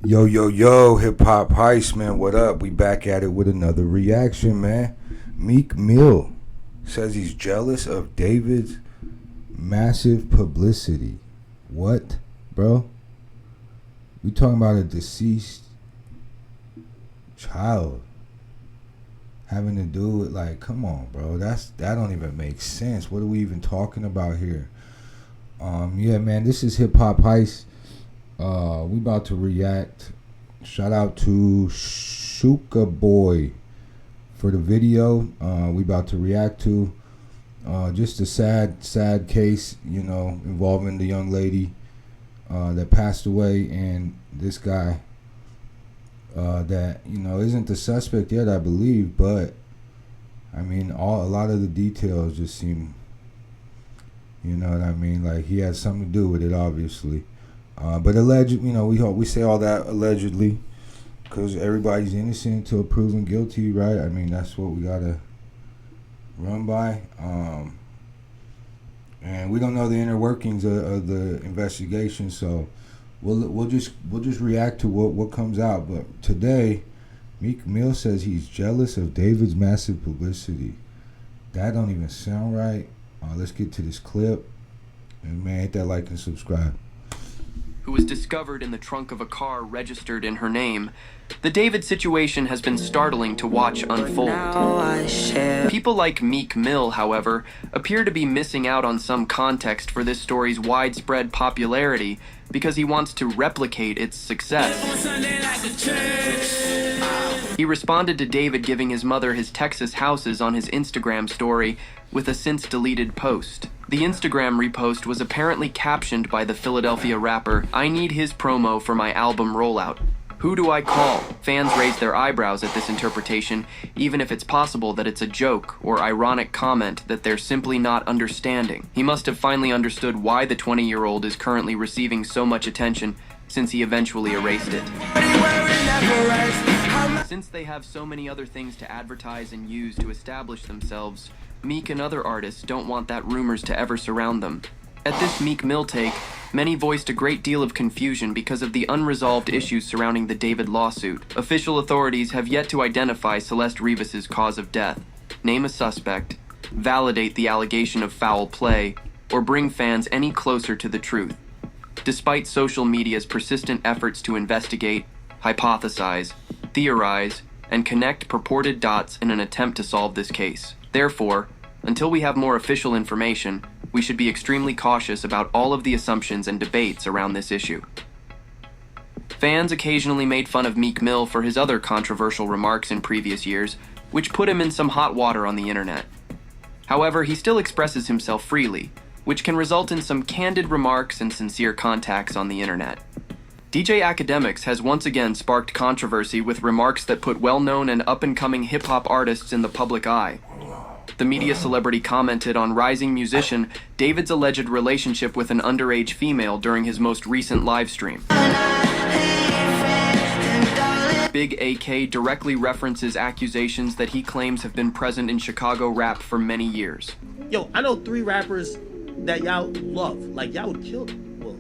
Yo, yo, yo, hip hop heist, man. What up? We back at it with another reaction, man. Meekmill says he's jealous of David's massive publicity. What, bro? We talking about a deceased child having to do with, like, come on, bro. That don't even make sense. What are we even talking about here? Yeah, man. This is hip hop heist. We about to react. Shout out to Shuka Boy for the video. We about to react to just a sad case, you know, involving the young lady that passed away, and this guy that, you know, isn't the suspect yet, I believe, but I mean, a lot of the details just seem, you know what I mean, like he had something to do with it, obviously. But alleged, you know, we say all that allegedly because everybody's innocent until proven guilty, right? I mean, that's what we gotta run by. And we don't know the inner workings of the investigation, so we'll just react to what comes out. But today, Meekmill says he's jealous of David's massive publicity. That don't even sound right. Let's get to this clip, and man, hit that like and subscribe. Who was discovered in the trunk of a car registered in her name, the David situation has been startling to watch unfold. People like Meekmill, however, appear to be missing out on some context for this story's widespread popularity because he wants to replicate its success. He responded to David giving his mother his Texas houses on his Instagram story with a since-deleted post. The Instagram repost was apparently captioned by the Philadelphia rapper, "I need his promo for my album rollout. Who do I call?" Fans raised their eyebrows at this interpretation, even if it's possible that it's a joke or ironic comment that they're simply not understanding. He must have finally understood why the 20-year-old is currently receiving so much attention, since he eventually erased it. Since they have so many other things to advertise and use to establish themselves, Meek and other artists don't want that rumors to ever surround them. At this Meekmill take, many voiced a great deal of confusion because of the unresolved issues surrounding the David lawsuit. Official authorities have yet to identify Celesterivas' cause of death, name a suspect, validate the allegation of foul play, or bring fans any closer to the truth. Despite social media's persistent efforts to investigate, hypothesize, theorize, and connect purported dots in an attempt to solve this case. Therefore, until we have more official information, we should be extremely cautious about all of the assumptions and debates around this issue. Fans occasionally made fun of Meekmill for his other controversial remarks in previous years, which put him in some hot water on the internet. However, he still expresses himself freely, which can result in some candid remarks and sincere contacts on the internet. DJ Akademiks has once again sparked controversy with remarks that put well-known and up-and-coming hip-hop artists in the public eye. The media celebrity commented on rising musician David's alleged relationship with an underage female during his most recent live stream. Big AK directly references accusations that he claims have been present in Chicago rap for many years. Yo, I know 3 rappers that y'all love. Like, y'all would kill them. Well,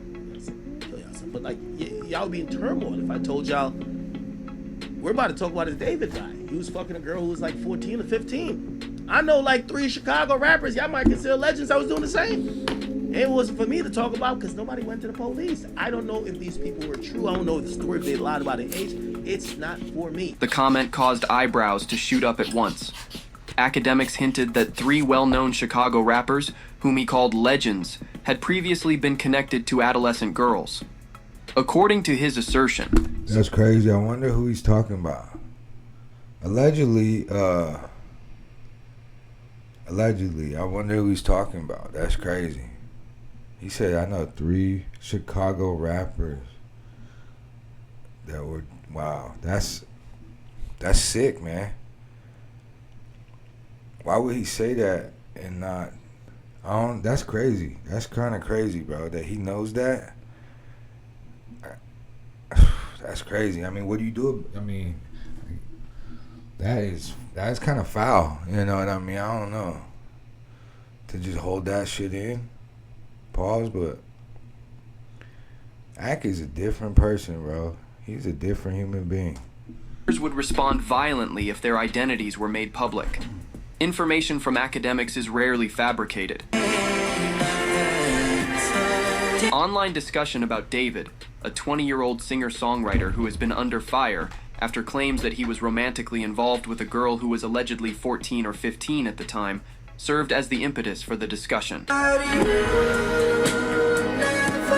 kill y'all some, but like, y'all would be in turmoil if I told y'all, we're about to talk about this David guy. He was fucking a girl who was like 14 or 15. I know like 3 Chicago rappers y'all might consider legends I was doing the same. It wasn't for me to talk about because nobody went to the police. I don't know if these people were true. I don't know if the story, if they lied about their age. It's not for me. The comment caused eyebrows to shoot up at once. Akademiks hinted that 3 well-known Chicago rappers, whom he called legends, had previously been connected to adolescent girls. According to his assertion... That's crazy. I wonder who he's talking about. Allegedly, I wonder who he's talking about. That's crazy. He said, I know 3 Chicago rappers that were, wow, that's sick, man. Why would he say that and not, that's crazy. That's kind of crazy, bro, that he knows that. That's crazy. I mean, what do you do? I mean, that's kind of foul. You know what I mean? I don't know. To just hold that shit in. Pause, but Ak is a different person, bro. He's a different human being. Would respond violently if their identities were made public. Information from academics is rarely fabricated. Online discussion about David, a 20-year-old singer-songwriter who has been under fire after claims that he was romantically involved with a girl who was allegedly 14 or 15 at the time, served as the impetus for the discussion.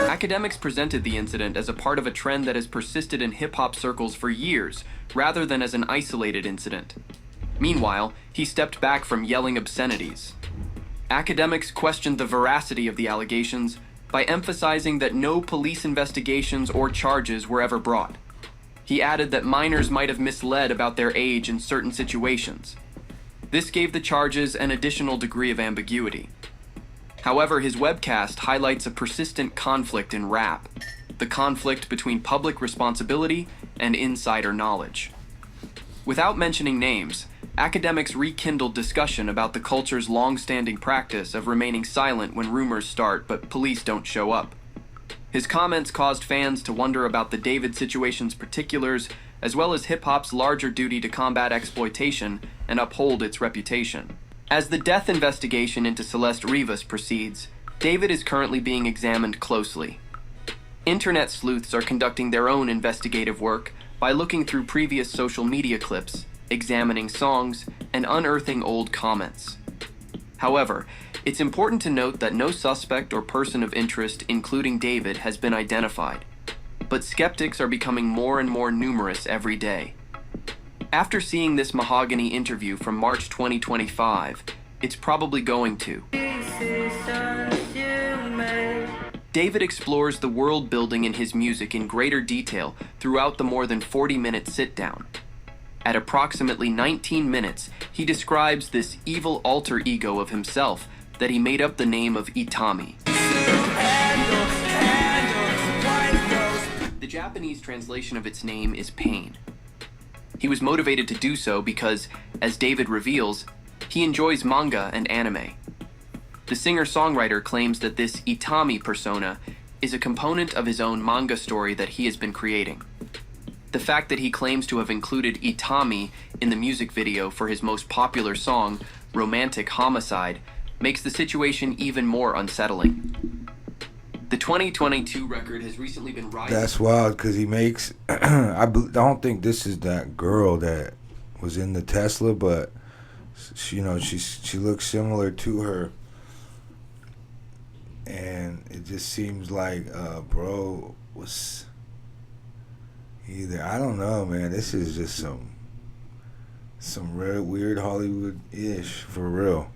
Academics presented the incident as a part of a trend that has persisted in hip-hop circles for years, rather than as an isolated incident. Meanwhile, he stepped back from yelling obscenities. Academics questioned the veracity of the allegations by emphasizing that no police investigations or charges were ever brought. He added that minors might have misled about their age in certain situations. This gave the charges an additional degree of ambiguity. However, his webcast highlights a persistent conflict in rap, the conflict between public responsibility and insider knowledge. Without mentioning names, academics rekindled discussion about the culture's long-standing practice of remaining silent when rumors start but police don't show up. His comments caused fans to wonder about the David situation's particulars, as well as hip-hop's larger duty to combat exploitation and uphold its reputation. As the death investigation into celesterivas proceeds, David is currently being examined closely. Internet sleuths are conducting their own investigative work by looking through previous social media clips, examining songs, and unearthing old comments. However, it's important to note that no suspect or person of interest, including David, has been identified. But skeptics are becoming more and more numerous every day. After seeing this Mahogany interview from March 2025, it's probably going to. David explores the world building in his music in greater detail throughout the more than 40-minute sit-down. At approximately 19 minutes, he describes this evil alter ego of himself that he made up the name of Itami. The Japanese translation of its name is pain. He was motivated to do so because, as David reveals, he enjoys manga and anime. The singer-songwriter claims that this Itami persona is a component of his own manga story that he has been creating. The fact that he claims to have included Itami in the music video for his most popular song, Romantic Homicide, makes the situation even more unsettling. The 2022 record has recently been rising. That's wild because he makes. I don't think this is that girl that was in the Tesla, but she looks similar to her, and it just seems like bro was either, I don't know, man. This is just some real weird Hollywood-ish for real.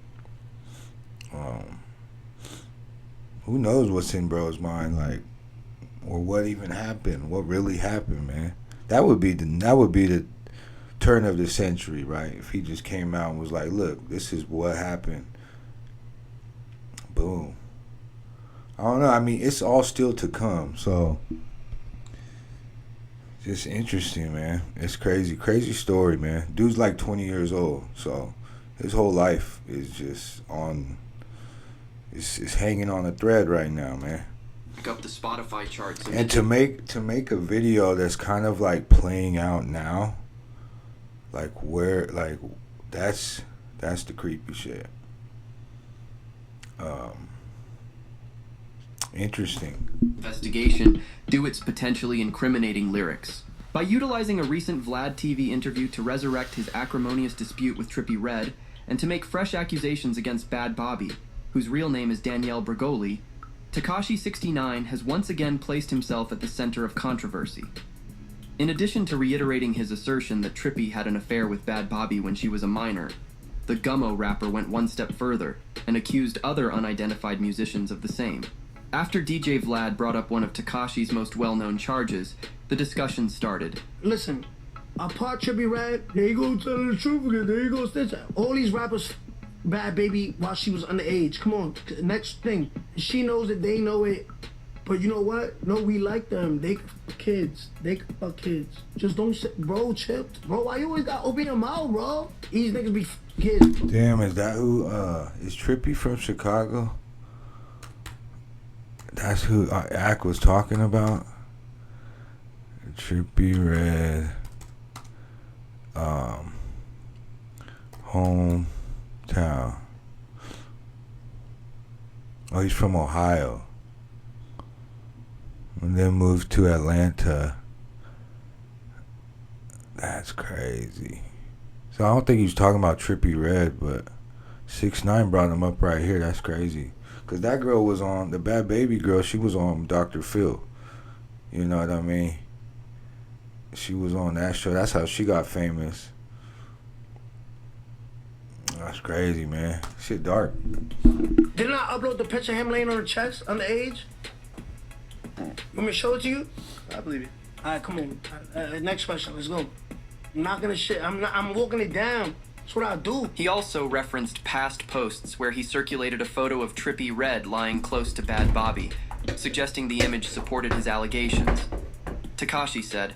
Who knows what's in bro's mind, like, or what even happened, what really happened, man. That would be the turn of the century, right? If he just came out and was like, look, this is what happened. Boom. I don't know. I mean, it's all still to come, so just interesting, man. It's crazy story, man. Dude's like 20 years old, so his whole life is just on. It's hanging on a thread right now, man. Pick up the Spotify charts. And to make a video that's kind of like playing out now, like where, like that's the creepy shit. Interesting. Investigation due its potentially incriminating lyrics. By utilizing a recent Vlad TV interview to resurrect his acrimonious dispute with Trippieredd and to make fresh accusations against bhadbhabie, whose real name is Danielle Bregoli, Tekashi69 has once again placed himself at the center of controversy. In addition to reiterating his assertion that Trippie had an affair with bhadbhabie when she was a minor, the Gummo rapper went one step further and accused other unidentified musicians of the same. After djvlad brought up one of Tekashi's most well-known charges, the discussion started. Listen, apart Trippieredd, there you go telling the truth again, there you go snitch. All these rappers bhadbhabie while she was underage. Come on, next thing. She knows it, they know it. But you know what? No, we like them. They fuck kids. They fuck kids. Just don't say, bro, chill. Bro, why you always gotta open your mouth, bro? These niggas be kids. Damn, is that who, is Trippie from Chicago? That's who Ak was talking about? Trippieredd, hometown. Oh, he's from Ohio. And then moved to Atlanta. That's crazy. So I don't think he was talking about Trippieredd, but 6ix9ine brought him up right here. That's crazy. Because that girl was on, the bhadbhabie girl, she was on Dr. Phil. You know what I mean? She was on that show. That's how she got famous. That's crazy, man. Shit dark. Didn't I upload the picture of him laying on her chest underage? Want me to show it to you? I believe you. All right, come on. Next question. Let's go. I'm not gonna shit. I'm walking it down. That's what I do. He also referenced past posts where he circulated a photo of Trippieredd lying close to bhadbhabie, suggesting the image supported his allegations. Tekashi said,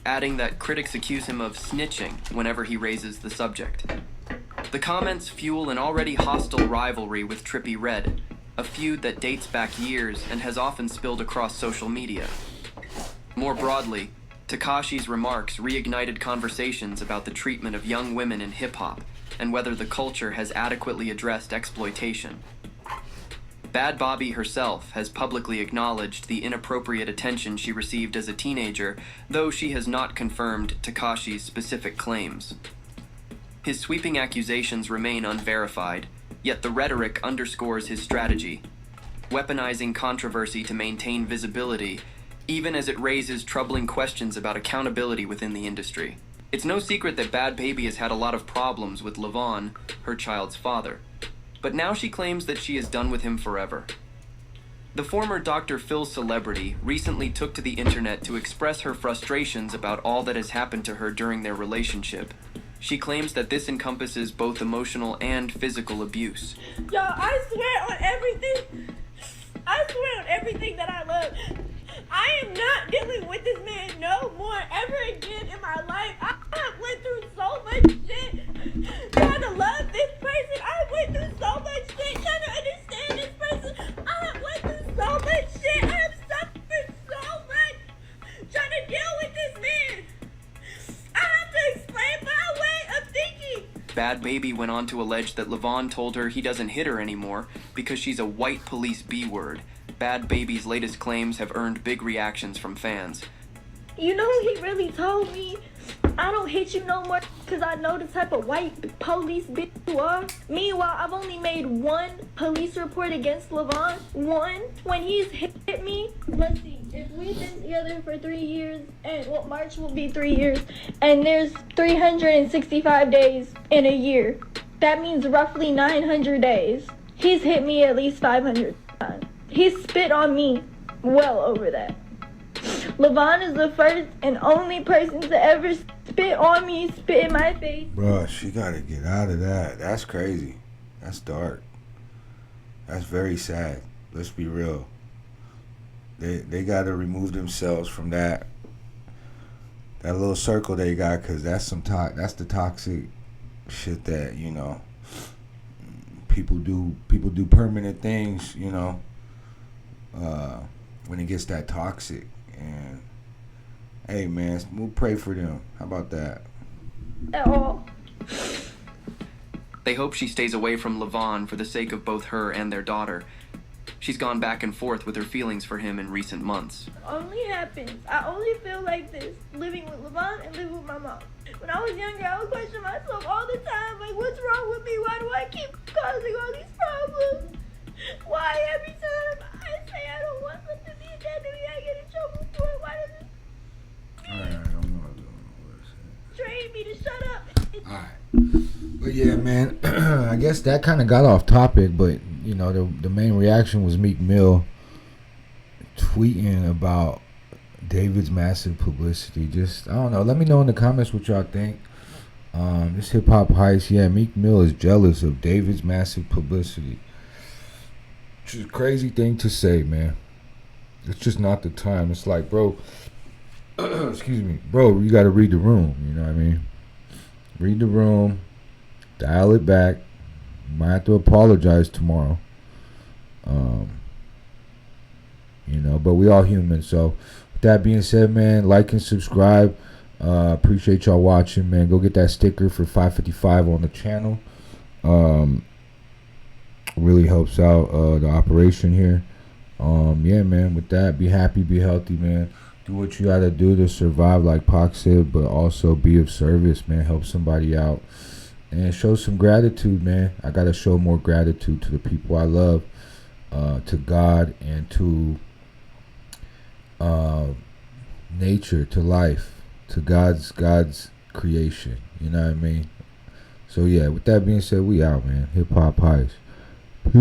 adding that critics accuse him of snitching whenever he raises the subject. The comments fuel an already hostile rivalry with Trippieredd, a feud that dates back years and has often spilled across social media. More broadly, Tekashi's remarks reignited conversations about the treatment of young women in hip-hop and whether the culture has adequately addressed exploitation. bhadbhabie herself has publicly acknowledged the inappropriate attention she received as a teenager, though she has not confirmed Tekashi's specific claims. His sweeping accusations remain unverified, yet the rhetoric underscores his strategy, weaponizing controversy to maintain visibility, even as it raises troubling questions about accountability within the industry. It's no secret that bhadbhabie has had a lot of problems with Levon, her child's father, but now she claims that she is done with him forever. The former Dr. Phil celebrity recently took to the internet to express her frustrations about all that has happened to her during their relationship. She claims that this encompasses both emotional and physical abuse. Y'all, I swear on everything. I swear on everything that I love. I am not dealing with this man no more ever again in my life. I went through so much shit trying to love this person. I went through so much shit trying to understand this person. I went through so much shit. I have suffered so much trying to deal with this man. I have to explain my way of thinking. bhadbhabie went on to allege that Levon told her he doesn't hit her anymore because she's a white police B-word. bhadbhabie's latest claims have earned big reactions from fans. You know, he really told me, I don't hit you no more because I know the type of white police bitch you are. Meanwhile, I've only made one police report against Levon. One. When he's hit me. Let's see, if we've been together for 3 years, and well, March will be 3 years, and there's 365 days in a year. That means roughly 900 days. He's hit me at least 500 times. He's spit on me well over that. Levon is the first and only person to ever spit on me, spit in my face. Bruh, she gotta get out of that. That's crazy. That's dark. That's very sad. Let's be real. They gotta remove themselves from that little circle they got, because that's that's the toxic shit that, you know, people do permanent things, you know, when it gets that toxic. And hey, man, we'll pray for them. How about that? At all. They hope she stays away from Levon for the sake of both her and their daughter. She's gone back and forth with her feelings for him in recent months. Only happens. I only feel like this, living with Levon and living with my mom. When I was younger, I would question myself all the time, like, what's wrong with me? Why do I keep causing all these problems? Why every time I say I don't want something to be done to me, I get in trouble for it? Why does it Alright, I'm not doing train me to shut up? Alright. But yeah, man, I guess that kind of got off topic, but, you know, the main reaction was Meek Mill tweeting about David's massive publicity. Just, I don't know, let me know in the comments what y'all think. This hip hop heist, yeah, Meek Mill is jealous of David's massive publicity. Which is a crazy thing to say, man. It's just not the time. It's like, bro, excuse me, bro, you got to read the room. You know what I mean? Read the room, dial it back. You might have to apologize tomorrow. You know, but we all human. So that being said, man, like and subscribe. Appreciate y'all watching, man. Go get that sticker for $5.55 on the channel. Really helps out the operation here. Yeah, man. With that, be happy, be healthy, man. Do what you gotta do to survive, like Pac said, but also be of service, man. Help somebody out and show some gratitude, man. I gotta show more gratitude to the people I love, to God, and to nature, to life, to God's creation. You know what I mean? So yeah, with that being said, we out, man. Hip Hop Heist. Peace.